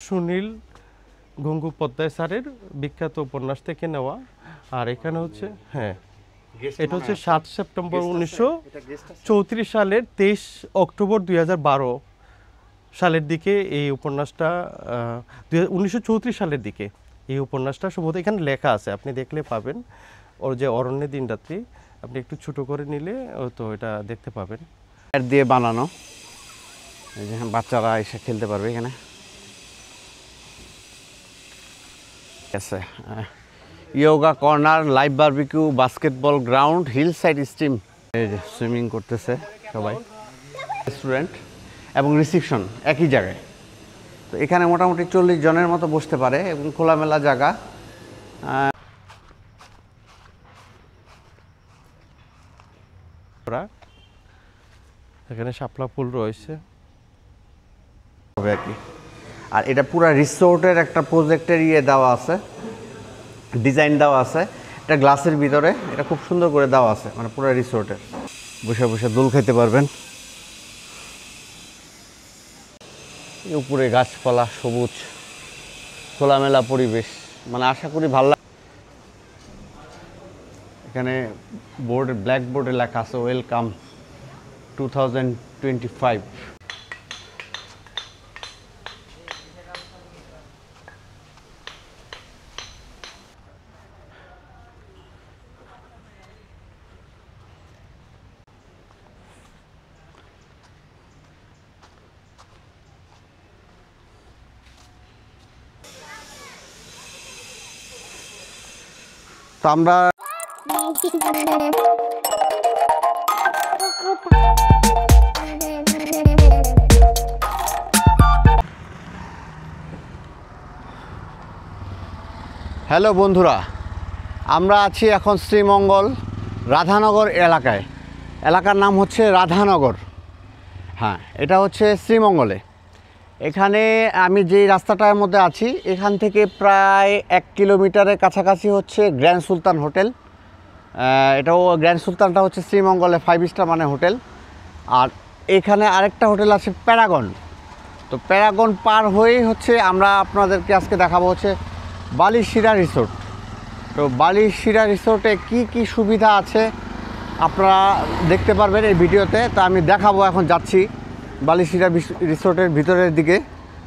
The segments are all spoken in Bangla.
সুনীল গঙ্গোপাধ্যায় স্যারের বিখ্যাত উপন্যাস থেকে নেওয়া। আর এখানে হচ্ছে এটা হচ্ছে 7 সেপ্টেম্বর 1934 সালের 23 অক্টোবর 2012 সালের দিকে এই উপন্যাসটা 1934 সালের দিকে এই উপন্যাসটা সম্ভবত এখানে লেখা আছে, আপনি দেখলে পাবেন। ওর যে অরণ্যে দিনরাত্রি, আপনি একটু ছোট করে নিলে তো এটা দেখতে পাবেন। এর দিয়ে বানানো, এই যে বাচ্চারা এসে খেলতে পারবে এখানে আছে। Yoga corner, live barbecue, basketball ground, hill side stream, এই যে সুইমিং করতেছে সবাই, রেস্টুরেন্ট এবং রিসেপশন একই জায়গায়। তো এখানে মোটামুটি 40 জনের মতো বসতে পারে এবং খোলামেলা জায়গা। এখানে শাপলা ফুল রয়েছে আর কি। আর এটা পুরা রিসোর্টের একটা প্রজেক্টের দেওয়া আছে, ডিজাইন দেওয়া আছে, এটা গ্লাসের ভিতরে, এটা খুব সুন্দর করে দেওয়া আছে, মানে পুরো রিসোর্টের। বসে বসে দোল খেতে পারবেন, উপরে গাছপালা, সবুজ, খোলামেলা পরিবেশ, মানে আশা করি ভালো লাগে। এখানে বোর্ডে, ব্ল্যাক বোর্ডে লেখা আছে ওয়েলকাম 2025। তো আমরা হ্যালো বন্ধুরা, আমরা আছি এখন শ্রীমঙ্গল রাধানগর এলাকায়। এলাকার নাম হচ্ছে রাধানগর। হ্যাঁ, এটা হচ্ছে শ্রীমঙ্গলে। এখানে আমি যেই রাস্তাটার মধ্যে আছি, এখান থেকে প্রায় 1 কিলোমিটারের কাছাকাছি হচ্ছে গ্র্যান্ড সুলতান হোটেল। এটাও গ্র্যান্ড সুলতানটা হচ্ছে শ্রীমঙ্গলে 5 স্টার মানে হোটেল। আর এখানে আরেকটা হোটেল আছে প্যারাগন। তো প্যারাগন পার হয়েই হচ্ছে আমরা আপনাদেরকে আজকে দেখাবো হচ্ছে বালিশিরা রিসোর্ট। তো বালিশিরা রিসোর্টে কি কি সুবিধা আছে আপনারা দেখতে পারবেন এই ভিডিওতে। তা আমি দেখাবো, এখন যাচ্ছি বালিশিরা রিসোর্টের ভিতরের দিকে।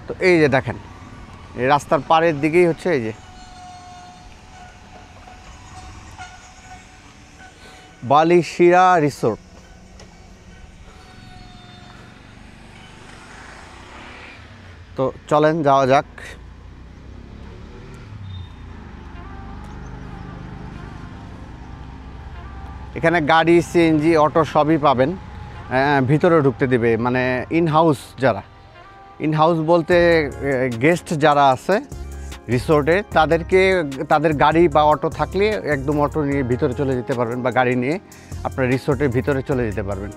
তো এই যে দেখেন, এই রাস্তার পাড়ের দিকেই হচ্ছে এই যে বালিশিরা রিসোর্ট। তো চলেন যাওয়া যাক। এখানে গাড়ি, সিএনজি, অটো সবই পাবেন। ভিতরে ঢুকতে দিবে, মানে ইন হাউস যারা, ইন হাউস বলতে গেস্ট যারা আছে রিসোর্টে, তাদেরকে তাদের গাড়ি বা অটো থাকলে একদম অটো নিয়ে ভিতরে চলে যেতে পারবেন, বা গাড়ি নিয়ে আপনার রিসোর্টের ভিতরে চলে যেতে পারবেন।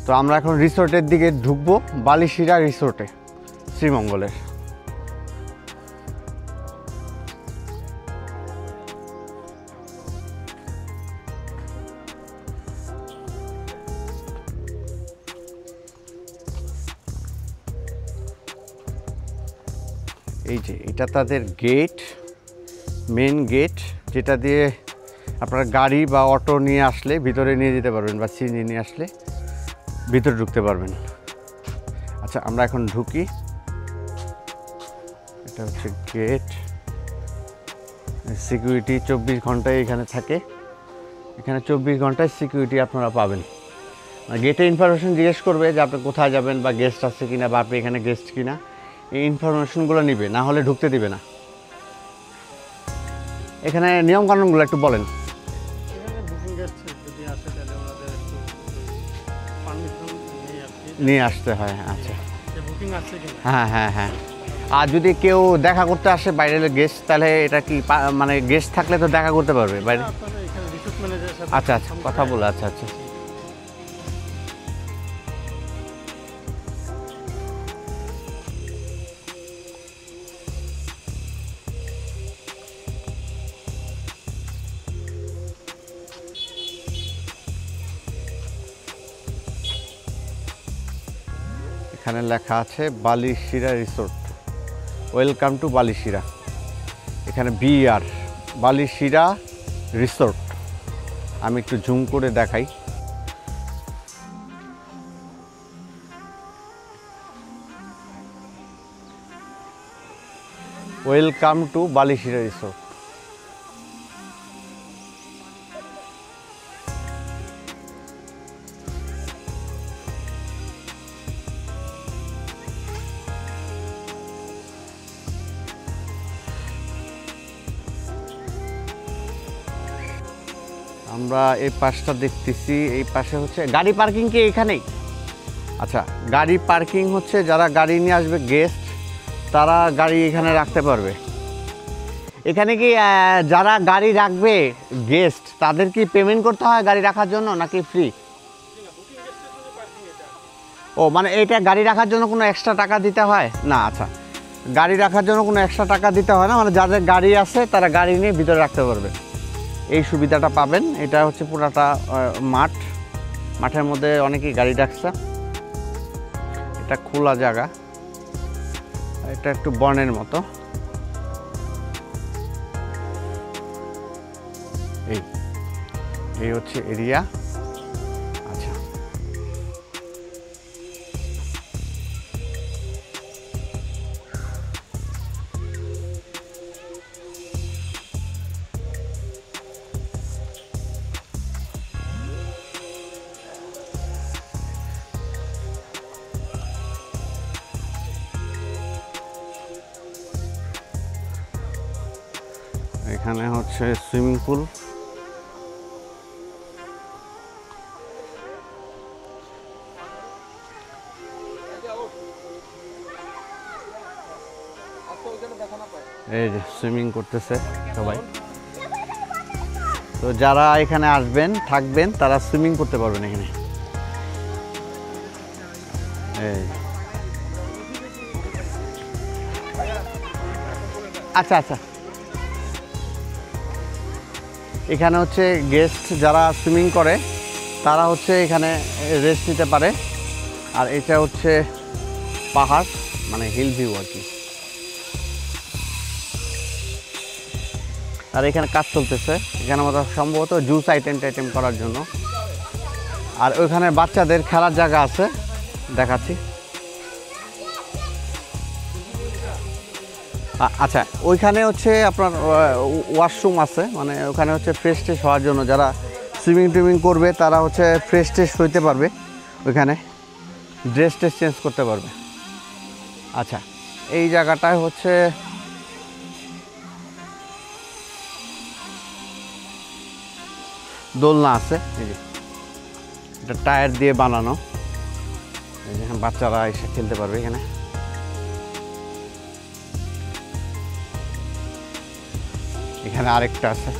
তো আমরা এখন রিসোর্টের দিকে ঢুকবো, বালিশিরা রিসোর্টে শ্রীমঙ্গলের। এই যে এটা তাদের গেট, মেন গেট, যেটা দিয়ে আপনারা গাড়ি বা অটো নিয়ে আসলে ভিতরে নিয়ে যেতে পারবেন, বা সিএনজি নিয়ে আসলে ভিতরে ঢুকতে পারবেন। আচ্ছা, আমরা এখন ঢুকি। এটা হচ্ছে গেট। সিকিউরিটি 24 ঘন্টায় এখানে থাকে। এখানে 24 ঘন্টায় সিকিউরিটি আপনারা পাবেন। গেটে ইনফরমেশন জিজ্ঞেস করবে যে আপনি কোথায় যাবেন, বা গেস্ট আছে কিনা, বা আপনি এখানে গেস্ট কিনা, এই ইনফরমেশনগুলো নিবে, না হলে ঢুকতে দিবে না। এখানে নিয়মকানুনগুলো একটু বলেন। নিয়ে আসতে হয়। আচ্ছা, হ্যাঁ হ্যাঁ হ্যাঁ। আর যদি কেউ দেখা করতে আসে বাইরের গেস্ট, তাহলে এটা কি মানে গেস্ট থাকলে তো দেখা করতে পারবে বাইরে? আচ্ছা আচ্ছা, কথা বলে। আচ্ছা আচ্ছা। এখানে লেখা আছে Balishira resort. Welcome to Balishira. এখানে বিআর বালিশিরা রিসোর্ট। আমি একটু জুম করে দেখাই। Welcome to Balishira resort. আমরা এই পাশটা দেখতেছি, এই পাশে হচ্ছে গাড়ি পার্কিং কি এখানেই? আচ্ছা, গাড়ি পার্কিং হচ্ছে যারা গাড়ি নিয়ে আসবে গেস্ট, তারা গাড়ি এখানে রাখতে পারবে। এখানে কি যারা গাড়ি রাখবে গেস্ট, তাদের কি পেমেন্ট করতে হয় গাড়ি রাখার জন্য নাকি ফ্রি? ও মানে এটা গাড়ি রাখার জন্য কোনো এক্সট্রা টাকা দিতে হয় না? আচ্ছা, গাড়ি রাখার জন্য কোনো এক্সট্রা টাকা দিতে হয় না, মানে যাদের গাড়ি আছে তারা গাড়ি নিয়ে ভিতরে রাখতে পারবে, এই সুবিধাটা পাবেন। এটা হচ্ছে পুরাটা মাঠের মধ্যে অনেকেই গাড়ি রাখছে। এটা খোলা জায়গা, এটা একটু বনের মতো। এই হচ্ছে এরিয়া। আচ্ছা, এখানে হচ্ছে সুইমিং পুল। এই যে সুইমিং করতেছে সবাই। তো যারা এখানে আসবেন থাকবেন তারা সুইমিং করতে পারবেন এখানে। আচ্ছা আচ্ছা, এখানে হচ্ছে গেস্ট যারা সুইমিং করে তারা হচ্ছে এখানে রেস্ট নিতে পারে। আর এটা হচ্ছে পাহাড়, মানে হিল ভিউ আর কি। আর এখানে কাজ চলতেছে, এখানে মতো সম্ভবত জুস আইটেম করার জন্য। আর ওইখানে বাচ্চাদের খেলার জায়গা আছে, দেখাচ্ছি। আচ্ছা, ওইখানে হচ্ছে আপনার ওয়াশরুম আছে, মানে ওখানে হচ্ছে ফ্রেশ ট্রেশ হওয়ার জন্য যারা সুইমিং করবে তারা হচ্ছে ফ্রেশ ট্রেশ হইতে পারবে, ওইখানে ড্রেস ট্রেস চেঞ্জ করতে পারবে। আচ্ছা, এই জায়গাটায় হচ্ছে দোলনা আছে, এই যে এটা টায়ার দিয়ে বানানো, এই যে বাচ্চারা এসে খেলতে পারবে এখানে। এখানে আরেকটা আছে।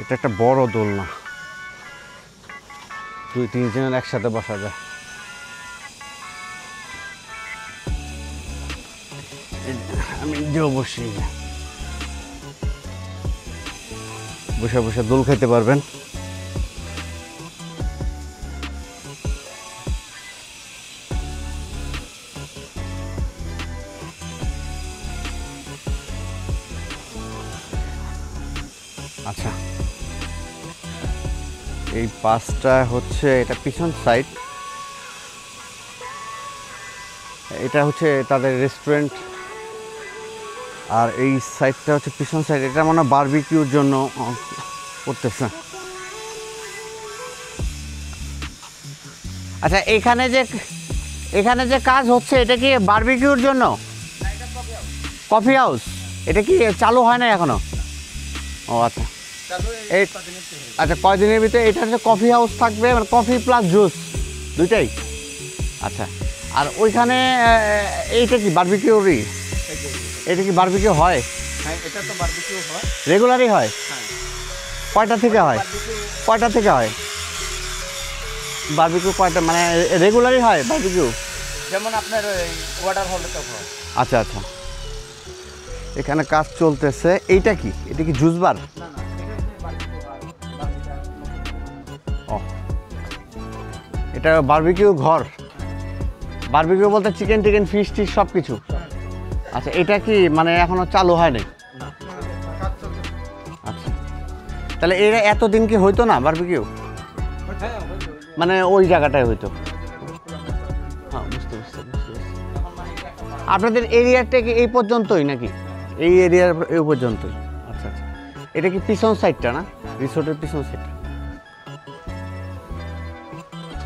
এটা একটা বড় দোলনা, 2-3 জনের একসাথে বসা যায়। আমি নিজেও বসে বসে বসে দোল খেতে পারবেন। আচ্ছা, এই পাশটা হচ্ছে এটা পিছন সাইড, এটা হচ্ছে তাদের রেস্টুরেন্ট। আর এই সাইডটা হচ্ছে পিছন সাইড, এটা মনে হয় বারবিকিউর জন্য করতেছে। আচ্ছা, এখানে যে কাজ হচ্ছে এটা কি বারবিকিউর জন্য? Coffee house. এটা কি চালু হয় না এখনো? ও আচ্ছা, এই আচ্ছা, কয়দিনের ভিতরে এটা হচ্ছে কফি হাউস থাকবে, মানে কফি প্লাস জুস দুইটাই। আচ্ছা, আর ওইখানে এইটা কি বারবিকিউরই? এটা কি বারবিকিউ হয়? হ্যাঁ, এটা তো বারবিকিউ হয়, রেগুলারই হয়। হ্যাঁ। কয়টা থেকে হয়? কয়টা থেকে হয় বারবিকিউ? কয়টা মানে রেগুলারই হয় বারবিকিউ? যেমন আপনার ওই ওয়াটার হলে তো হয়। আচ্ছা আচ্ছা, এখানে কাজ চলতেছে। এইটা কি, এটা কি জুস বার? না না, ও, এটা বারবিকিউ ঘর। বারবিকিউ বলতে চিকেন টিকেন ফিশ টিশ সব কিছু। আচ্ছা, এটা কি মানে এখনো চালু হয়নি? আচ্ছা, তাহলে এরা এতদিন কি হইতো না বারবিকিউ? মানে ওই জায়গাটায় হইতো। হ্যাঁ, বুঝতে বুঝতে বুঝতে বুঝতে। আপনাদের এরিয়াটা কি এই পর্যন্তই নাকি? এই এরিয়ার এই পর্যন্তই? আচ্ছা আচ্ছা, এটা কি পিছন সাইডটা না, রিসোর্টের পিছন সাইডটা?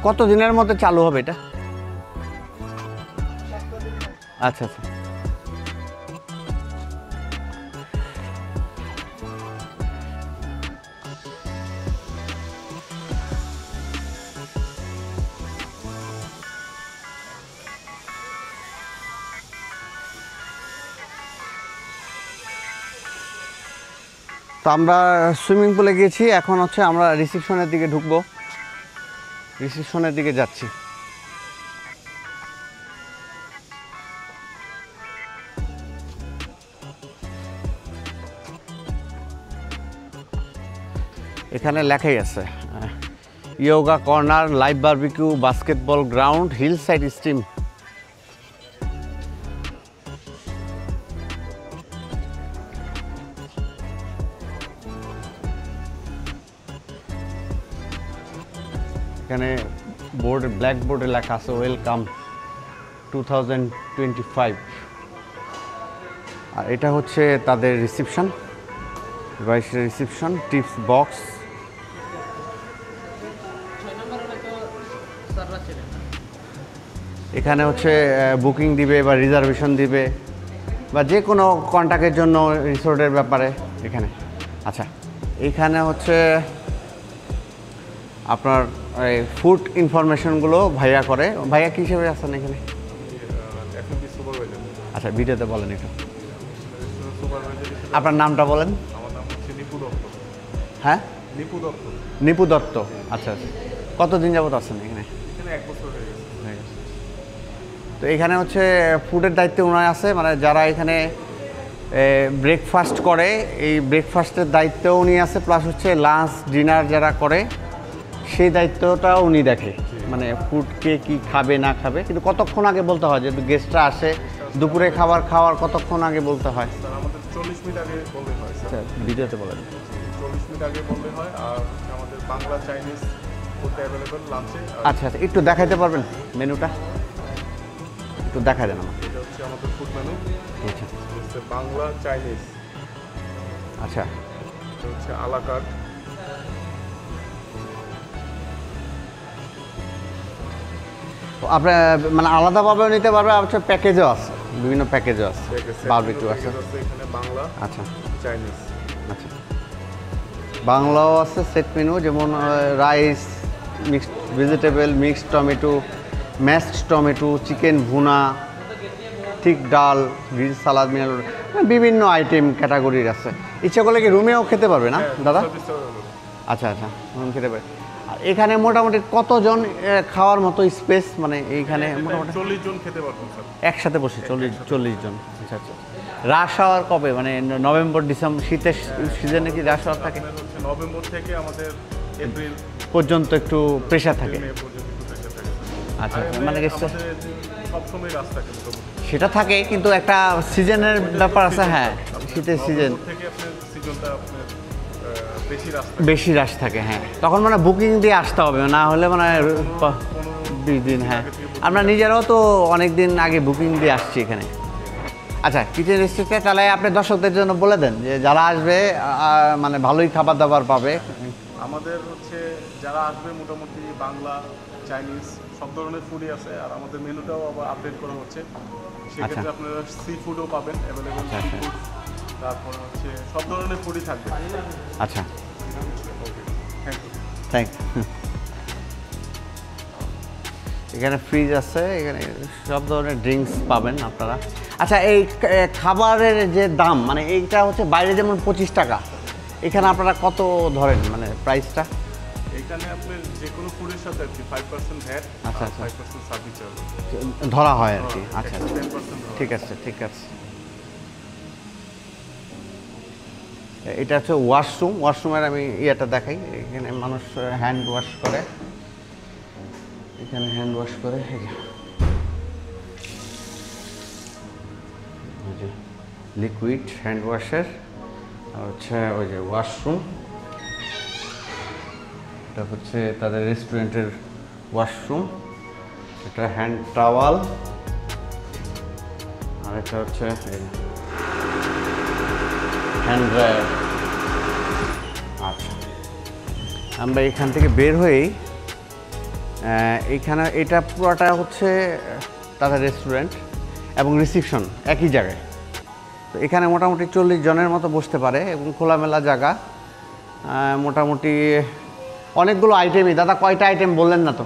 কত দিনের মধ্যে চালু হবে এটা? আচ্ছা আচ্ছা, তো আমরা সুইমিং পুলে গেছি, এখন হচ্ছে আমরা রিসেপশনের দিকে ঢুকবো, রিসেপশনের দিকে যাচ্ছি। এখানে লেখাই আছে yoga corner, live barbecue, basketball ground, hill side stream. এখানে বোর্ডে, ব্ল্যাক বোর্ডে লেখা আছে ওয়েলকাম 2025। আর এটা হচ্ছে তাদের রিসেপশন, ডিভাইসের রিসেপশন, টিপস বক্স। এখানে হচ্ছে বুকিং দিবে বা রিজার্ভেশন দিবে বা যে কোনো কন্ট্যাক্টের জন্য রিসোর্টের ব্যাপারে এখানে। আচ্ছা, এখানে হচ্ছে আপনার ফুড ইনফরমেশনগুলো ভাইয়া করে। ভাইয়া কী হিসেবে আছেন এখানে? আচ্ছা, ভিডিওতে বলেন একটু আপনার নামটা বলেন। আমার নাম হচ্ছে নিপু দত্ত। হ্যাঁ, নিপু দত্ত। নিপু দত্ত। আচ্ছা আচ্ছা, কতদিন যাবত আছেন এখানে? এখানে 1 বছর হয়ে গেছে। তো এখানে হচ্ছে ফুডের দায়িত্বে ওনার আছে, মানে যারা এখানে ব্রেকফাস্ট করে এই ব্রেকফাস্টের দায়িত্ব উনি আছে, প্লাস হচ্ছে লাঞ্চ ডিনার যারা করে সেই দায়িত্বটাও উনি দেখে, মানে ফুড কে কী খাবে না খাবে। কিন্তু কতক্ষণ আগে বলতে হয়, যেহেতু গেস্টরা আসে, দুপুরে খাবার খাওয়ার কতক্ষণ আগে বলতে হয়? স্যার আমাদের 40 মিনিট আগে বললে হয় স্যার। আচ্ছা, ভিডিওতে বলেন। 40 মিনিট আগে বললে হয়। আর হচ্ছে আমাদের বাংলা চাইনিজ ফুড অ্যাভেলেবেল লাঞ্চে। আচ্ছা আচ্ছা, একটু দেখাইতে পারবেন মেনুটা? একটু দেখাই দেন আমাকে। এটা হচ্ছে আমাদের ফুড মেনু। আচ্ছা হচ্ছে বাংলা চাইনিজ, আচ্ছা, এটা হচ্ছে আলা কার্ট। আপনার মানে আলাদাভাবেও নিতে পারবে, আর হচ্ছে প্যাকেজও আছে, বিভিন্ন প্যাকেজও আছে, বারবিকিউ আছে। এখানে বাংলা আচ্ছা চাইনিজ। আচ্ছা, বাংলাও আছে সেট মেনু, যেমন rice, mixed vegetable, mixed tomato, mashed tomato, chicken ভুনা, ঠিক ডাল, গ্রিন সালাদ, মিনাল, বিভিন্ন আইটেম ক্যাটাগরির আছে। ইচ্ছা করলে কি রুমেও খেতে পারবে না দাদা? আচ্ছা আচ্ছা, রুম খেতে পারে। আর এখানে মোটামুটি কতজন খাওয়ার মতো স্পেস, মানে এইখানে মোটামুটি 40 জন খেতে পারবেন স্যার একসাথে বসে? 40 জন। আচ্ছা আচ্ছা, রাশ আওয়ার কবে, মানে নভেম্বর ডিসেম্বর শীতের সিজনে কি রাশ আওয়ার থাকে? আপনার হচ্ছে নভেম্বর থেকে আমাদের এপ্রিল পর্যন্ত একটু প্রেশার থাকে? মে পর্যন্ত একটু pressure থাকে স্যার। আচ্ছা, আর মানে এমনি গেস্টটা আমাদের সবসময় রাস্তা থাকে মোটামুটি। সেটা থাকে, কিন্তু একটা সিজনের ব্যাপার আছে। হ্যাঁ, শীতের সিজন নভেম্বর থেকে আপনার সিজনটা আপনার বেশি রাস্তা। বেশি রাশ থাকে। হ্যাঁ, তখন মানে বুকিং দিয়ে আসতে হবে, না হলে মানে 20 দিন। হ্যাঁ, আমরা নিজেরাও তো অনেক দিন আগে বুকিং দিয়ে আসছি এখানে। আচ্ছা, কিচেন রেস্টুরেন্টে তাহলে আপনি দর্শকদের জন্য বলে দেন যে যারা আসবে মানে ভালোই খাবার দাবার পাবে। আমাদের হচ্ছে যারা আসবে মোটামুটি বাংলা চাইনিজ সব ধরনের ফুডই আছে। আর আমাদের মেনুটাও আবার আপডেট করা হচ্ছে, সেক্ষেত্রে আপনারা সি ফুডও পাবেন অ্যাভেলেবেল। আচ্ছা, সি ফুড, তারপর হচ্ছে সব ধরনের ফুডই থাকবে। আচ্ছা, okay, thank you. Thank you. এখানে ফ্রিজ আছে, এখানে সব ধরনের ড্রিঙ্কস পাবেন আপনারা। আচ্ছা, এই খাবারের যে দাম, মানে এইটা হচ্ছে বাইরে যেমন 25 টাকা, এখানে আপনারা কত ধরেন মানে প্রাইসটা? এখানে আপনার যে কোনো ফুডের সাথে আর কি 5% ভ্যাট আচ্ছা, আর আচ্ছা। 5% সার্ভিস চার্জ ধরা হয় আর কি। আচ্ছা, 10% ঠিক আছে, ঠিক আছে। এটা হচ্ছে ওয়াশরুম। ওয়াশরুমের আমি ইয়েটা দেখাই। এখানে মানুষ হ্যান্ড ওয়াশ করে, এখানে হ্যান্ড ওয়াশ করে। এই যে লিকুইড হ্যান্ড ওয়াশের, আর হচ্ছে ওই যে ওয়াশরুম। এটা হচ্ছে তাদের রেস্টুরেন্টের ওয়াশরুম। এটা হ্যান্ড টাওয়াল, আর এটা হচ্ছে হ্যান্ড ড্রায়ার। আচ্ছা, আমরা এখান থেকে বের হয়েই এইখানে এটা পুরোটা হচ্ছে তাদের রেস্টুরেন্ট এবং রিসিপশন একই জায়গায়। তো এখানে মোটামুটি 40 জনের মতো বসতে পারে এবং খোলামেলা জায়গা। মোটামুটি অনেকগুলো আইটেমই। দাদা কয়টা আইটেম বললেন না তো,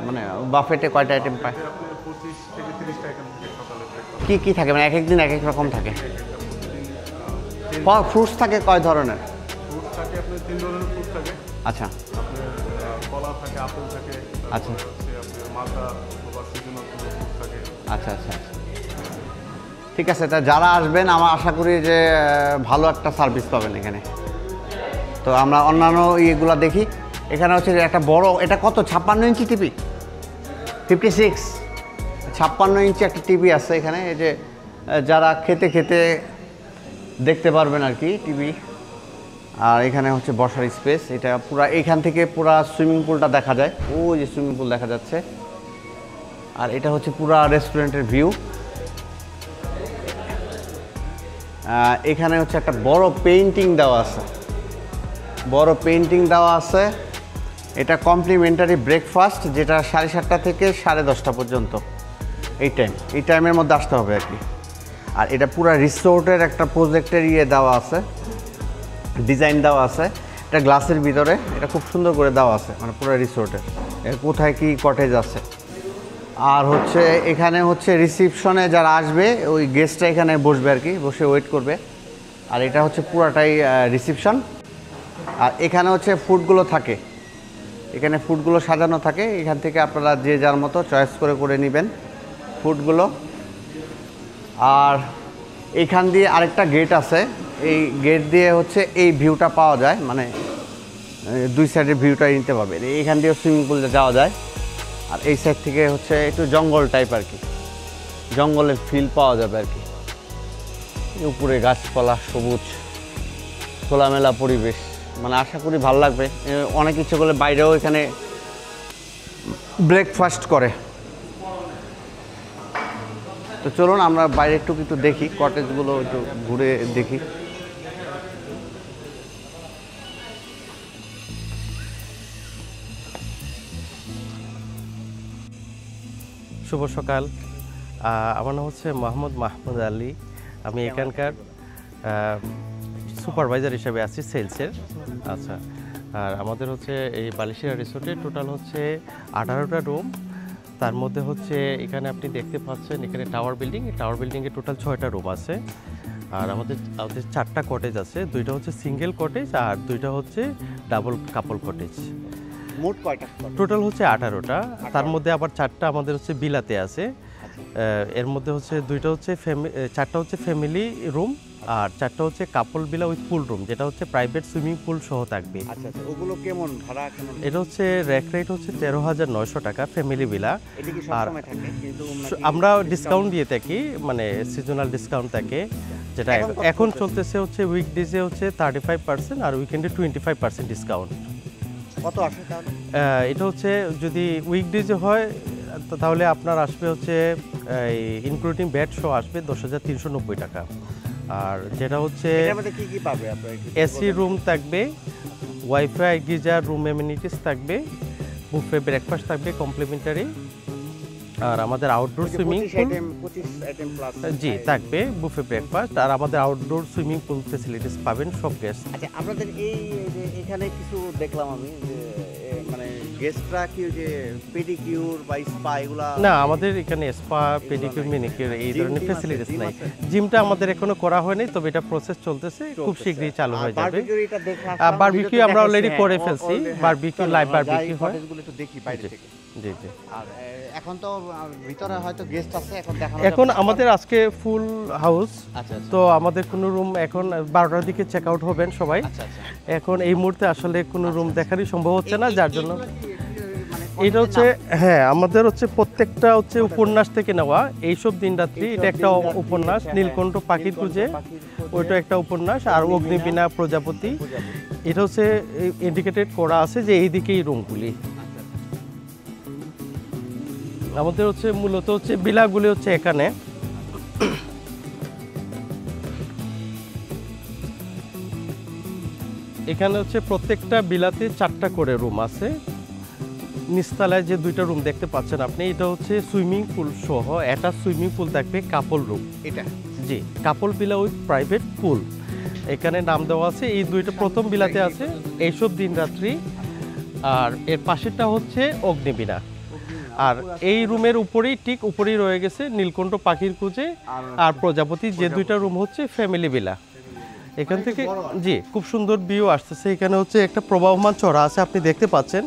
মানে বাফেটে কয়টা আইটেম পায়? আপনার 25 থেকে 30টা আইটেম থাকে সকালে breakfast। কি কি থাকে, মানে এক এক দিন এক এক রকম থাকে? ফ্রুটস থাকে কয় ধরনের? ফ্রুট থাকে আপনার 3 ধরনের ফ্রুট থাকে। আচ্ছা আপনার কলা থাকে, আপেল থাকে, আচ্ছা। তারপর হচ্ছে আপনার মালটা অথবা সিজনাল কোনো ফ্রুট থাকে। আচ্ছা আচ্ছা আচ্ছা, ঠিক আছে। তা যারা আসবেন আমার আশা করি যে ভালো একটা সার্ভিস পাবেন এখানে। তো আমরা অন্যান্য ইয়েগুলো দেখি। এখানে হচ্ছে যে একটা বড়, এটা কত, 56 ইঞ্চি টিভি? 56 56 ইঞ্চি একটা টিভি আছে এখানে। এই যে যারা খেতে খেতে দেখতে পারবেন আর কি টিভি। আর এখানে হচ্ছে বসার স্পেস। এটা পুরা এইখান থেকে পুরা সুইমিং পুলটা দেখা যায়। ওই যে সুইমিং পুল দেখা যাচ্ছে। আর এটা হচ্ছে পুরা রেস্টুরেন্টের ভিউ। এখানে হচ্ছে একটা বড় পেইন্টিং দেওয়া আছে, বড় পেইন্টিং দেওয়া আছে। এটা কমপ্লিমেন্টারি ব্রেকফাস্ট, যেটা 7:30 থেকে 10:30 পর্যন্ত। এই টাইমের মধ্যে আসতে হবে আর কি। আর এটা পুরো রিসোর্টের একটা প্রজেক্টের ইয়ে দেওয়া আছে, ডিজাইন দেওয়া আছে। এটা গ্লাসের ভিতরে, এটা খুব সুন্দর করে দেওয়া আছে, মানে পুরো রিসোর্টের কোথায় কি কটেজ আছে। আর হচ্ছে এখানে হচ্ছে রিসিপশনে যারা আসবে ওই গেস্টরা এখানে বসবে আর কি, বসে ওয়েট করবে। আর এটা হচ্ছে পুরাটাই রিসিপশন। আর এখানে হচ্ছে ফুডগুলো থাকে, এখানে ফুডগুলো সাজানো থাকে। এখান থেকে আপনারা যে যার মতো চয়েস করে করে নেবেন ফুডগুলো। আর এইখান দিয়ে আরেকটা গেট আছে, এই গেট দিয়ে হচ্ছে এই ভিউটা পাওয়া যায়, মানে দুই সাইডের ভিউটা নিতে পারবেন। এইখান দিয়ে সুইমিং পুলে যাওয়া যায়। আর এই সাইড থেকে হচ্ছে একটু জঙ্গল টাইপ আর কি, জঙ্গলের ফিল পাওয়া যাবে আর কি। উপরে গাছপালা, সবুজ, খোলামেলা পরিবেশ, মানে আশা করি ভালো লাগবে। অনেক ইচ্ছে করলে বাইরেও এখানে ব্রেকফাস্ট করে। তো চলুন আমরা বাইরে একটু একটু দেখি, কটেজগুলো একটু ঘুরে দেখি। শুভ সকাল। আমার নাম হচ্ছে মোহাম্মদ মাহমুদ আলী। আমি এখানকার সুপারভাইজার হিসেবে আছি সেলসের। আচ্ছা, আর আমাদের হচ্ছে এই বালিশিয়া রিসোর্টে টোটাল হচ্ছে 18টা রুম। তার মধ্যে হচ্ছে এখানে আপনি দেখতে পাচ্ছেন এখানে টাওয়ার বিল্ডিংয়ে টোটাল 6টা রুম আছে। আর আমাদের 4টা কটেজ আছে, 2টা হচ্ছে সিঙ্গেল কটেজ আর 2টা হচ্ছে ডাবল কাপল কটেজ। মোট কয়টা? টোটাল হচ্ছে 18টা। তার মধ্যে আবার 4টা আমাদের হচ্ছে বিলাতে আছে। এর মধ্যে হচ্ছে 4টা হচ্ছে ফ্যামিলি রুম আর 4টা হচ্ছে কাপল বিলা উইথ পুল রুম, যেটা হচ্ছে প্রাইভেট সুইমিং পুল সহ থাকবে। আচ্ছা আচ্ছা, ওগুলো কেমন ভাড়া কেমন? এটা হচ্ছে রেট হচ্ছে 13,900 টাকা ফ্যামিলি বিলা। এটা কি আর সবসময় থাকে? কিন্তু আমরা ডিসকাউন্ট দিয়ে থাকি, মানে সিজনাল ডিসকাউন্ট থাকে, যেটা এখন চলতেছে হচ্ছে উইকডেজে হচ্ছে 35% আর উইকেন্ডে 25% ডিসকাউন্ট। কত আসে তাহলে? এটা হচ্ছে যদি উইকডেজে হয় তাহলে আপনার আসবে হচ্ছে ইনক্লুডিং ব্যাট শো আসবে 10,390 টাকা। আর যেটা হচ্ছে এর মধ্যে কি কি পাবে আপনারা? এসি রুম থাকবে, ওয়াইফাই, গিজার, রুম এমিনিটিস থাকবে, বুফে ব্রেকফাস্ট থাকবে কমপ্লিমেন্টারি। আর আমাদের outdoor swimming pool 25 item plus জি থাকবে, বুফে ব্রেকফাস্ট। আর আমাদের আউটডোর সুইমিং পুল ফ্যাসিলিটিস পাবেন সব গেস্ট। আচ্ছা, আপনাদের এই যে এখানে কিছু দেখলাম আমি যে মানে গেস্টরা কি ওই যে পেডিকিউর বা স্পা এগুলা? না, আমাদের এখানে স্পা, পেডিকিউর, ম্যানিকিউর এই জিম ধরনের টিম আছে? ফ্যাসিলিটিস জিম নাই। আছে? জিমটা আমাদের এখনো করা হয়নি, তবে এটা প্রসেস চলতেছে, খুব শীঘ্রই চালু হয়ে যাবে। বারবিকিউ এটা দেখে আসলাম, বারবিকিউ ভিডিওতে আমরা দেখাইছে, অলরেডি হ্যাঁ, করে ফেলছি। already, হ্যাঁ, বারবিকিউ, চলো, লাইভ আমরা যাই, বারবিকিউ হয়। কটেজগুলো একটু দেখি বাইরে জি। থেকে। জি জি। আর এখন তো ভিতরে হয়তো গেস্ট আছে, এখন দেখানো এখন যাবে না। আমাদের আজকে ফুল হাউস, আচ্ছা আচ্ছা তো আমাদের কোনো রুম এখন 12টার দিকে চেক আউট হবেন সবাই। আচ্ছা আচ্ছা। এখন এই মুহূর্তে আসলে কোনো রুম দেখারই সম্ভব হচ্ছে না, যার জন্য এগুলা কি, মানে এটা হচ্ছে, হ্যাঁ, আমাদের হচ্ছে প্রত্যেকটা হচ্ছে উপন্যাস থেকে নেওয়া। এইসব দিন রাত্রি, এটা একটা উপন্যাস, নীলকণ্ঠ পাখির খুঁজে, ওইটা একটা উপন্যাস। আর অগ্নিবীণা প্রজাপতি, এটা হচ্ছে ইন্ডিকেটেড করা আছে যে এইদিকে এই রুমগুলি। আমাদের হচ্ছে মূলত হচ্ছে বিলাগুলি হচ্ছে এখানে। এখানে হচ্ছে প্রত্যেকটা বিলাতে 4টা করে রুম আছে। নিচতলায় যে 2টা রুম দেখতে পাচ্ছেন আপনি, এটা হচ্ছে সুইমিং পুল সহ একটা সুইমিং পুল থাকবে, কাপল রুম। এটা জি, কাপল বিলা উইথ প্রাইভেট পুল এখানে নাম দেওয়া আছে। এই 2টা প্রথম বিলাতে আছে এইসব দিন রাত্রি। আর এর পাশেরটা হচ্ছে অগ্নিবীণা। আর এই রুমের উপরেই, ঠিক উপরেই রয়ে গেছে নীলকণ্ঠ পাখির খুঁজে আর প্রজাপতি, যে 2টা রুম হচ্ছে ফ্যামিলি ভিলা। এখান থেকে জি খুব সুন্দর ভিউ আসতেছে। এখানে হচ্ছে একটা প্রবাহমান চড়া আছে, আপনি দেখতে পাচ্ছেন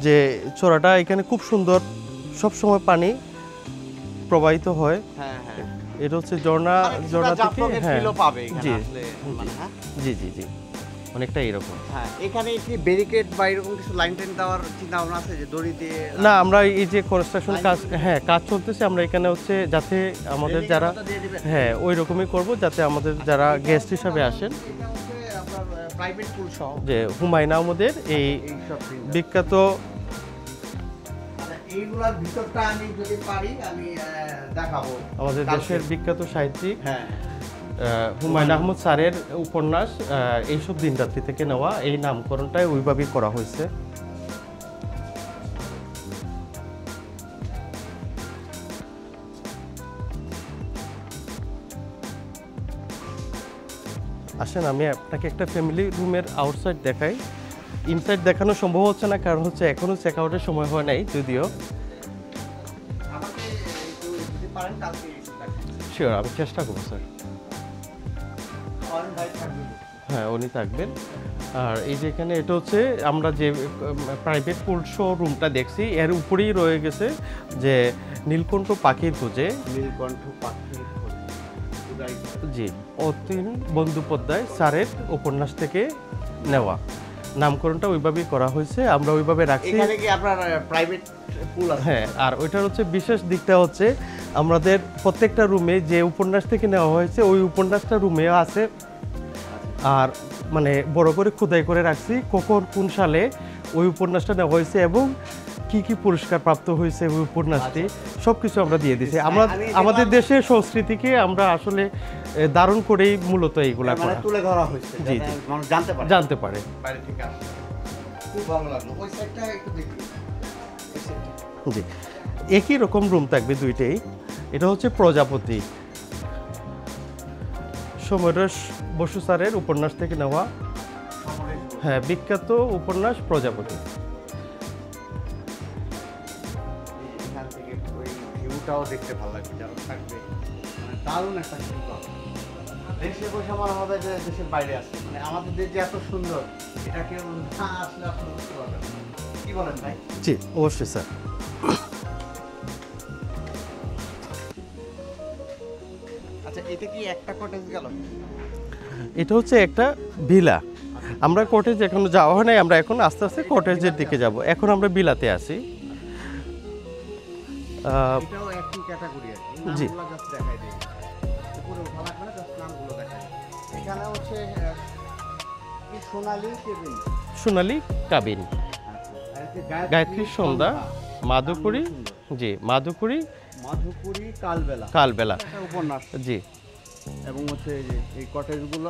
যে চড়াটা এখানে খুব সুন্দর, সব সময় পানি প্রবাহিত হয়। হ্যাঁ হ্যাঁ, এটা হচ্ছে ঝর্ণা থেকে, হ্যাঁ পাবে এখানে জি। আসলে, মানে, হ্যাঁ জি জি জি, অনেকটা এরকম। হ্যাঁ। এখানে কি ব্যারিকেড বা এরকম কিছু লাইন টেন দেওয়ার চিন্তা ভাবনা আছে, যে দড়ি দিয়ে? না, আমরা এই যে কনস্ট্রাকশন কাজ, হ্যাঁ কাজ চলতেছে, আমরা এখানে হচ্ছে যাতে আমাদের যারা, দিয়ে দিবেন? হ্যাঁ ওই রকমই করব, যাতে আমাদের যারা গেস্ট হিসাবে আসেন, এটা হচ্ছে আপনার প্রাইভেট পুল সহ যে হুমায়ুন আহমেদের এই এইসব thing। বিখ্যাত, মানে এইগুলার ভিতরটা আমি যদি পারি আমি দেখাবো আমাদের কালকে। দেশের বিখ্যাত সাহিত্যিক হ্যাঁ হুমায়ুন আহমদ স্যারের উপন্যাস এইসব দিন রাত্রি থেকে নেওয়া, এই নামকরণটাই ওইভাবেই করা হয়েছে। আসেন আমি আপনাকে একটা ফ্যামিলি রুমের আউটসাইড দেখাই। ইনসাইড দেখানো সম্ভব হচ্ছে না, কারণ হচ্ছে এখনো চেক আউটের সময় হয় নাই যদিও। আমাকে একটু যদি পারেন কালকে এসে দেখান। শিওর, আমি চেষ্টা করবো স্যার। অরেঞ্জ ভাই থাকবে। হ্যাঁ উনি থাকবেন। আর এই যে এখানে এটা হচ্ছে আমরা যে প্রাইভেট পুল শো রুমটা দেখছি, এর উপরেই রয়ে গেছে যে নীলকণ্ঠ পাখির খুঁজে, নীলকণ্ঠ পাখির জি অতীন বন্দ্যোপাধ্যায় স্যারের উপন্যাস থেকে নেওয়া। নামকরণটা ওইভাবেই করা হয়েছে, আমরা ওইভাবে রাখছি। এখানে কি আপনার প্রাইভেট পুল আছে? হ্যাঁ, আর ওইটার হচ্ছে বিশেষ দিকটা হচ্ছে আমাদের প্রত্যেকটা রুমে যে উপন্যাস থেকে নেওয়া হয়েছে ওই উপন্যাসটা রুমেও আছে। আর মানে বড় করে খোদাই করে রাখছি কখন কোন সালে ওই উপন্যাসটা নেওয়া হয়েছে এবং কি কি পুরস্কার প্রাপ্ত হয়েছে ওই উপন্যাসটি, সব কিছু আমরা দিয়ে দিয়েছি। আমরা আমাদের দেশের সংস্কৃতিকে আমরা আসলে দারুণ করেই মূলত এইগুলা মানে করা তুলে ধরা হয়েছে, জি, যাতে জি। মানুষ জানতে পারে। জানতে পারে। বাইরে থেকে আসে। খুব ভালো লাগলো। ওই সাইডটা একটু দেখি। এই সাইডটা। জি, একই রকম রুম থাকবে দুইটাই। এটা হচ্ছে প্রজাপতি, সমরেশ বসু স্যারের উপন্যাস থেকে নেওয়া। হ্যাঁ, বিখ্যাত উপন্যাস প্রজাপতি। এখান থেকে ওই ভিউটাও দেখতে ভালো লাগবে, যারা থাকবে মানে দারুণ একটা ভিউ পাবে। দেশে বসে মনে হবে যে দেশের বাইরে আসছে, মানে আমাদের দেশ যে এত সুন্দর, এটা কেউ না আসলে আপনারা বুঝতে পারবেন না। কি বলেন ভাই? জি অবশ্যই স্যার। আচ্ছা, এটা কি একটা কটেজ গেল? এটা হচ্ছে একটা ভিলা। আমরা কটেজ এখনো যাওয়া হয় নাই, আমরা এখন আস্তে আস্তে কটেজের দিকে যাব। এখন আমরা বিলাতে আছি। এটাও একই ক্যাটাগরি আর কি। জি। নামগুলো জাস্ট দেখাই দিই। উপরে ওঠা লাগবে না, জাস্ট নামগুলো দেখাই দিই। এখানে হচ্ছে কি সোনালী কেবিন, সোনালী কাবিন, গায়ত্রী সন্ধ্যা, মাধুকুরি, জি মাধুকুরি, মাধুপুরি কালবেলা, কালবেলা, একটা উপন্যাস। জি এবং হচ্ছে এই যে এই কটেজগুলো,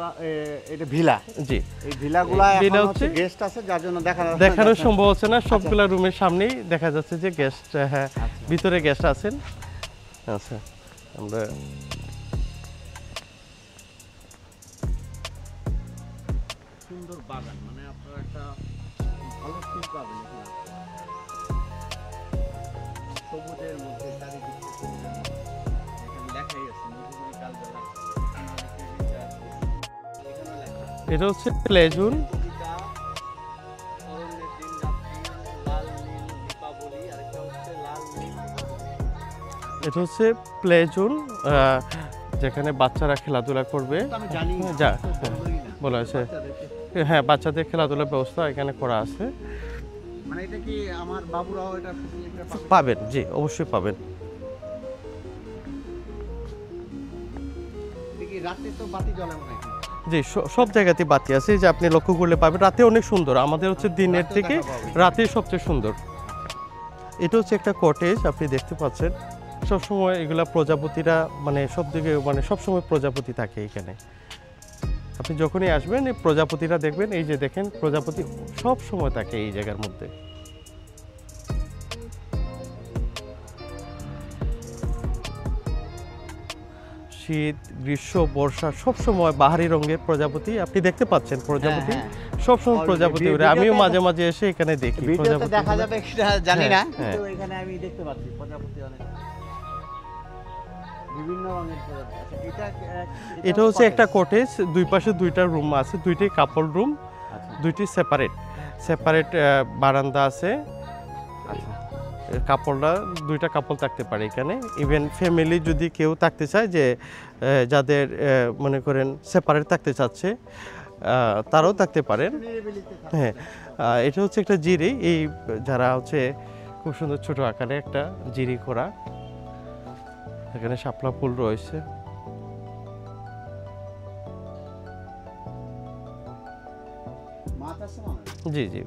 এটা ভিলা। জি। এই ভিলাগুলো এই ভিলা এখন হচ্ছে হচ্ছে গেস্ট আছে, যার জন্য দেখানোর সম্ভব হচ্ছে না। সবগুলা রুমের সামনেই দেখা যাচ্ছে যে গেস্ট, হ্যাঁ ভিতরে গেস্ট আছেন। আচ্ছা, আমরা সুন্দর বাগান, মানে আপনার একটা ভালো ফিল পাবেন এখানে। সবুজের মধ্যে চারিদিকে সবুজের মধ্যে। এখানে লেখাই আছে মধুপুরি কালবেলা। এখানে লেখা এটা হচ্ছে প্লেজুন। কবিতা, অরণ্যের দিন রাত্রি, লাল নীল দীপাবলি, আরেকটা হচ্ছে লাল নীল দীপাবলি। এটা হচ্ছে প্লেজুন, যেখানে বাচ্চারা খেলাধুলা করবে। তো আমি জানি না, যা তো বললোই না। বলা আছে, বাচ্চাদেরকে। হ্যাঁ বাচ্চাদের খেলাধুলার ব্যবস্থা এখানে করা আছে। মানে এটা কি আমার বাবুরাও এটা ফেসিলিটিটা পাবে? পাবেন, জি অবশ্যই পাবেন। দেখি রাতে তো বাতি জ্বলে মনে হয়। জি সব জায়গাতেই বাতি আছে, এই যে আপনি লক্ষ্য করলে পাবেন। রাতে অনেক সুন্দর, আমাদের হচ্ছে দিনের রাতেও থেকে দেখা পাবে। রাতে সবচেয়ে সুন্দর। এটা হচ্ছে একটা কটেজ, আপনি দেখতে পাচ্ছেন। সবসময় এগুলা প্রজাপতিরা মানে সব দিকে মানে সবসময় প্রজাপতি থাকে এখানে। আপনি যখনই আসবেন এই প্রজাপতিরা দেখবেন, এই যে দেখেন প্রজাপতি সব সময় থাকে এই জায়গার মধ্যে। শীত গ্রীষ্ম বর্ষা সব সময় বাহারি রঙের প্রজাপতি আপনি দেখতে পাচ্ছেন। প্রজাপতি হ্যাঁ, সব সময় Already প্রজাপতি ওড়ে। ভিডিওতে আমিও দেখা- মাঝে মাঝে এসে এখানে দেখি ভিডিওতে প্রজাপতি। দেখা যাবে সেটা জানি না, হ্যাঁ, কিন্তু এখানে আমি দেখতে পাচ্ছি প্রজাপতি অনেক বিভিন্ন রঙের প্রজাপতি। আচ্ছা, এটা হচ্ছে একটা কটেজ, দুই পাশে দুইটা রুম আছে, দুইটাই কাপল রুম, আচ্ছা দুইটি সেপারেট সেপারেট বারান্দা আছে। আচ্ছা কাপড়রা দুইটা কাপল থাকতে পারে এখানে। ইভেন ফ্যামিলি যদি কেউ থাকতে চায়, যে যাদের মনে করেন সেপারেট থাকতে চাচ্ছে, তারাও থাকতে পারেন। নিরিবিলিতে থাকে। হ্যাঁ, এটা হচ্ছে একটা জিরি, এই যারা হচ্ছে খুব সুন্দর ছোট আকারে একটা জিরি করা। এখানে শাপলা ফুল রয়েছে। মাছ আছে মনে হয়। জি জি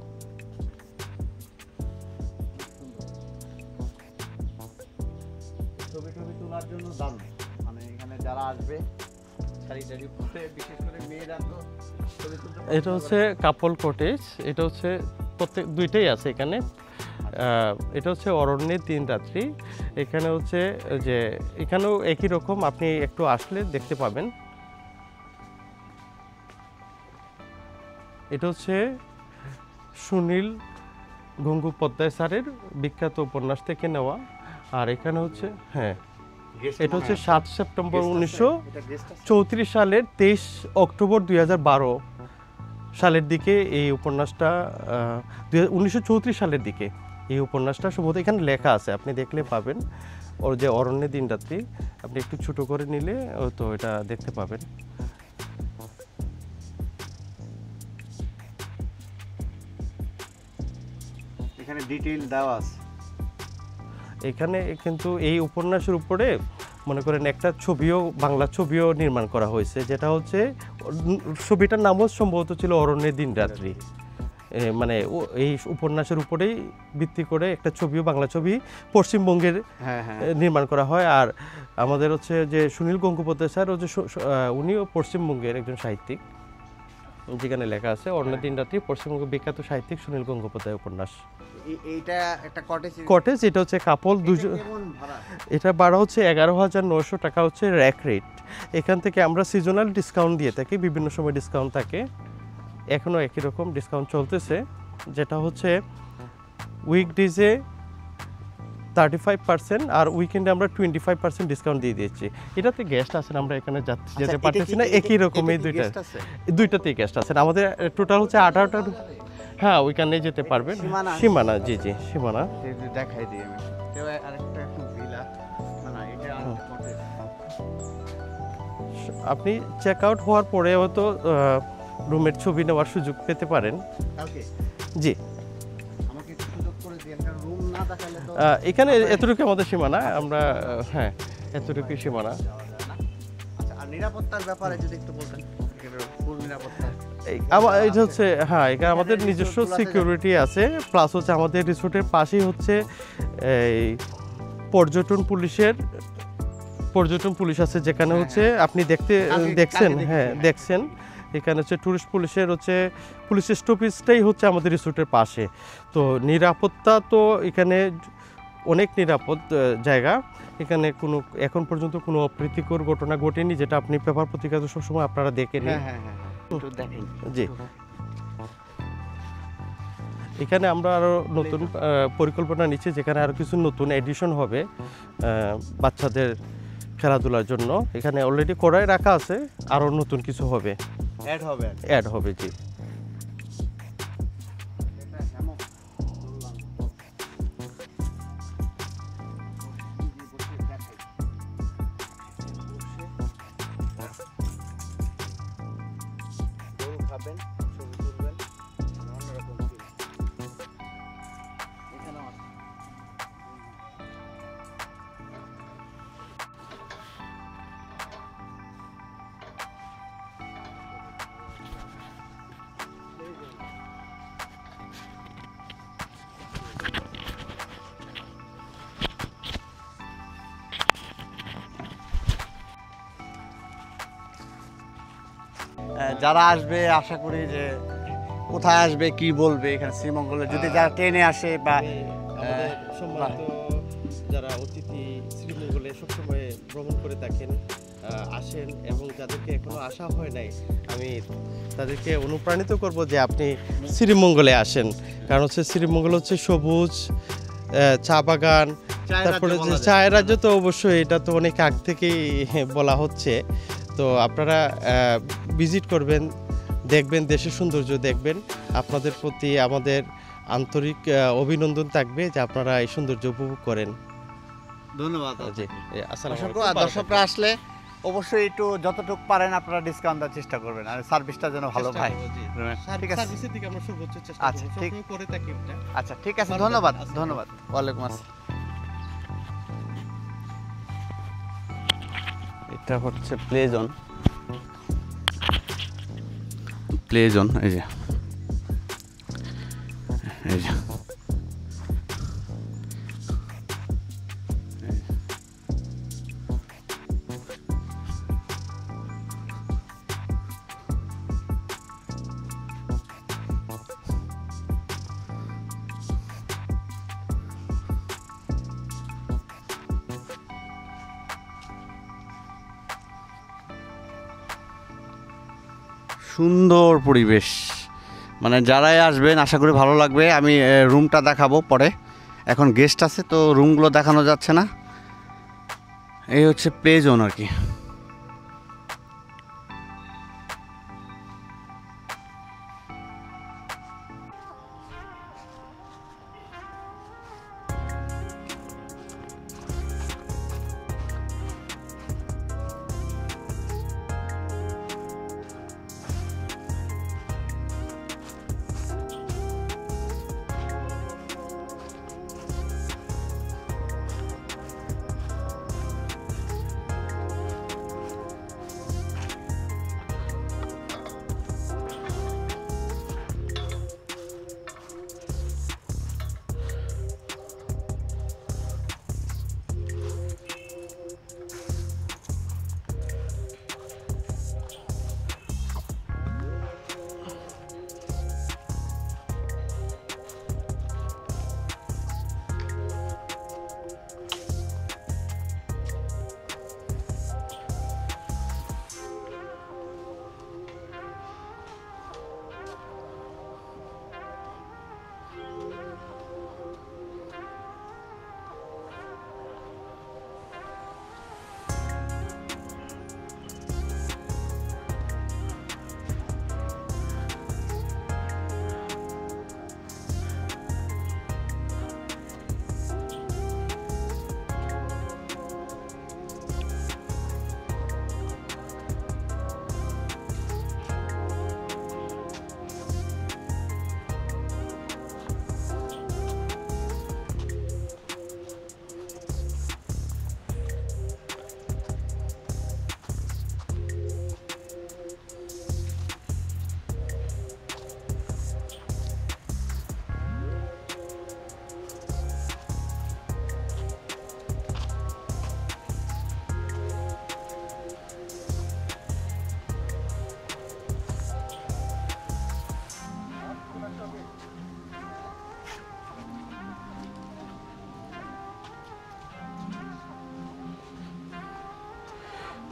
ছবি টবি তোলার জন্য দারুণ। মানে এখানে যারা আসবে শাড়ি টাড়ি পরে, বিশেষ করে মেয়েরা তো ছবি তুলতে পছন্দ এটা হচ্ছে কাপল কটেজ। এটা হচ্ছে প্রত্যেক দুইটাই আছে এখানে। এটা হচ্ছে অরণ্যের দিন রাত্রি। এখানে হচ্ছে যে এখানেও একই রকম, আপনি একটু আসলে দেখতে পাবেন। এটা হচ্ছে সুনীল গঙ্গোপাধ্যায় স্যারের বিখ্যাত উপন্যাস থেকে নেওয়া। আর এখানে হচ্ছে হ্যাঁ, Guest এটা মনে হচ্ছে হয়। 7 সেপ্টেম্বর Guest আছে? 1934 এটা guest আছে? সালের 23 অক্টোবর 2012 সালের দিকে এই উপন্যাসটা 1934 সালের দিকে এই উপন্যাসটা সম্ভবত এখানে লেখা আছে, আপনি দেখলে পাবেন। ওর যে অরণ্যের দিন রাত্রি, আপনি একটু ছোট করে নিলে তো এটা দেখতে পাবেন। এখানে ডিটেইল দেওয়া আছে। এখানে কিন্তু এই উপন্যাসের উপরে মনে করেন একটা ছবিও, বাংলা ছবিও নির্মাণ করা হয়েছে, যেটা হচ্ছে ছবিটার নামও সম্ভবত ছিল অরণ্যের দিন রাত্রি। মানে এই উপন্যাসের উপরেই ভিত্তি করে একটা ছবিও, বাংলা ছবি পশ্চিমবঙ্গের হ্যাঁ হ্যাঁ নির্মাণ করা হয়। আর আমাদের হচ্ছে যে সুনীল গঙ্গোপাধ্যায় স্যার হচ্ছে উনিও পশ্চিমবঙ্গের একজন সাহিত্যিক, যেখানে লেখা আছে অরণ্যের দিন রাত্রি পশ্চিমবঙ্গের বিখ্যাত সাহিত্যিক সুনীল গঙ্গোপাধ্যায় উপন্যাস। এইটা একটা কটেজ। কটেজ, এটা হচ্ছে কাপল দুজন। কেমন ভাড়া? এটা ভাড়া হচ্ছে 11,900 টাকা হচ্ছে র্যাক রেট। এখান থেকে আমরা সিজনাল ডিসকাউন্ট দিয়ে থাকি, বিভিন্ন সময় ডিসকাউন্ট থাকে। এখনও একই রকম ডিসকাউন্ট চলতেছে, যেটা হচ্ছে উইকডেজে 35% আর উইকেন্ডে আমরা 25% ডিসকাউন্ট দিয়ে দিচ্ছি। এটাতে গেস্ট আছেন, আমরা এখানে যেতে পারতেছি না, একই রকম এই দুইটা দুইটাতেই গেস্ট আছেন। আমাদের টোটাল হচ্ছে 18টা। হ্যাঁ, ওইখানে যেতে পারবেন। সীমানা। সীমানা, জি জি সীমানা। দেখাই দিই আমি। আরেকটা ভিলা, না এটা আরেকটা কটেজ। আপনি চেক আউট হওয়ার পরে হয়তো রুমের ছবি নেওয়ার সুযোগ পেতে পারেন। কালকে জি, আমাকে একটু সুযোগ করে দিন, কারণ রুম না দেখালে তো এখানে এতটুকু আমাদের সীমানা, আমরা হ্যাঁ এতটুকুই সীমানা। আচ্ছা, আর নিরাপত্তার ব্যাপারে যদি একটু বলতেন, ফুল নিরাপত্তা। এটা হচ্ছে হ্যাঁ, এখানে আমাদের নিজস্ব সিকিউরিটি আছে, প্লাস হচ্ছে আমাদের রিসোর্টের পাশেই হচ্ছে এই পর্যটন পুলিশ আছে, যেখানে হচ্ছে আপনি দেখছেন, হ্যাঁ দেখছেন, এখানে হচ্ছে টুরিস্ট পুলিশের হচ্ছে পুলিশ স্টপেজটাই হচ্ছে আমাদের রিসোর্টের পাশে। তো নিরাপত্তা তো এখানে অনেক নিরাপদ জায়গা। এখানে কোনো এখন পর্যন্ত কোনো অপ্রীতিকর ঘটনা ঘটেনি, যেটা আপনি পেপার পত্রিকাতে সবসময় আপনারা দেখেন। হ্যাঁ হ্যাঁ হ্যাঁ, একটু দেখেন। জি, এখানে আমরা আরও নতুন পরিকল্পনা নিচ্ছি, যেখানে আরও কিছু নতুন এডিশন হবে বাচ্চাদের খেলাধুলার জন্য। এখানে অলরেডি করাই রাখা আছে, আরও নতুন কিছু হবে, অ্যাড হবে অ্যাড হবে। জি, খাবেন, ছবি তুলবেন, অন্যরকম এখানে যারা আসবে আশা করি যে কোথায় আসবে কি বলবে এখানে শ্রীমঙ্গলে, যদি যারা ট্রেনে আসে বা আমাদের সম্মানিত যারা অতিথি শ্রীমঙ্গলে সবসময় ভ্রমণ করে থাকেন, আসেন, এবং যাদেরকে এখনো আসা হয় নাই, আমি তাদেরকে অনুপ্রাণিত করব যে আপনি শ্রীমঙ্গলে আসেন। কারণ হচ্ছে শ্রীমঙ্গল হচ্ছে সবুজ, চা বাগান, তারপরে যে চায়ের রাজ্য, তো অবশ্যই এটা তো অনেক আগ থেকেই বলা হচ্ছে। তো আপনারা ভিজিট করবেন, দেখবেন, দেশের সৌন্দর্য দেখবেন। আপনাদের প্রতি আমাদের আন্তরিক অভিনন্দন থাকবে যে আপনারা এই সৌন্দর্য উপভোগ করেন। ধন্যবাদ। জি, আসসালামু অসংখ্য। আলাইকুম। আর দর্শকরা আসলে অবশ্যই একটু যতটুকু পারেন আপনারা ডিসকাউন্ট দেওয়ার চেষ্টা করবেন, আর সার্ভিসটা যেন ভালো চেষ্টা ভাই। করবো, জি। ঠিক আছে, সার্ভিসের দিকে আমরা সর্বোচ্চ চেষ্টা আচ্ছা, করব, ঠিক। সবসময় করে থাকি এটা। আচ্ছা ঠিক আছে, ভালো ধন্যবাদ থাকবেন। ধন্যবাদ। ওয়ালাইকুম আসসালাম। এটা হচ্ছে প্লে জোন, প্লে জোন, এই যে এই যে সুন্দর পরিবেশ, মানে যারাই আসবেন আশা করি ভালো লাগবে। আমি রুমটা দেখাবো পরে, এখন গেস্ট আছে তো রুমগুলো দেখানো যাচ্ছে না। এই হচ্ছে প্লে জোন আর কি।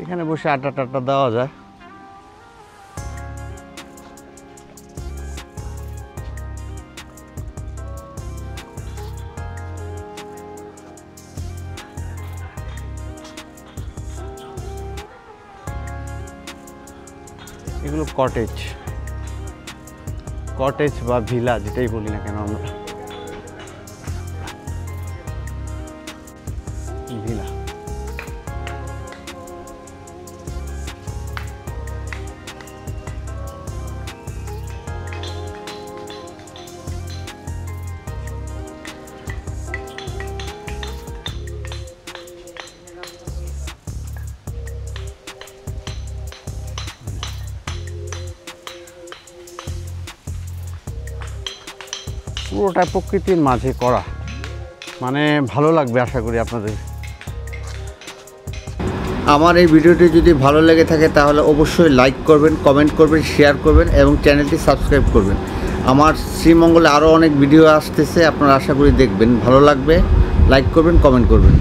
এখানে বসে আড্ডা টাড্ডা দেওয়া যায়। এগুলো কটেজ, কটেজ বা ভিলা যেটাই বলি না কেন আমরা, ভিলা। পুরোটা প্রকৃতির মাঝে করা, মানে ভালো লাগবে আশা করি আপনাদের। আমার এই ভিডিওটি যদি ভালো লেগে থাকে তাহলে অবশ্যই লাইক করবেন, কমেন্ট করবেন, শেয়ার করবেন এবং চ্যানেলটি সাবস্ক্রাইব করবেন। আমার শ্রীমঙ্গলে আরও অনেক ভিডিও আসতেছে, আপনারা আশা করি দেখবেন, ভালো লাগবে। লাইক করবেন, কমেন্ট করবেন।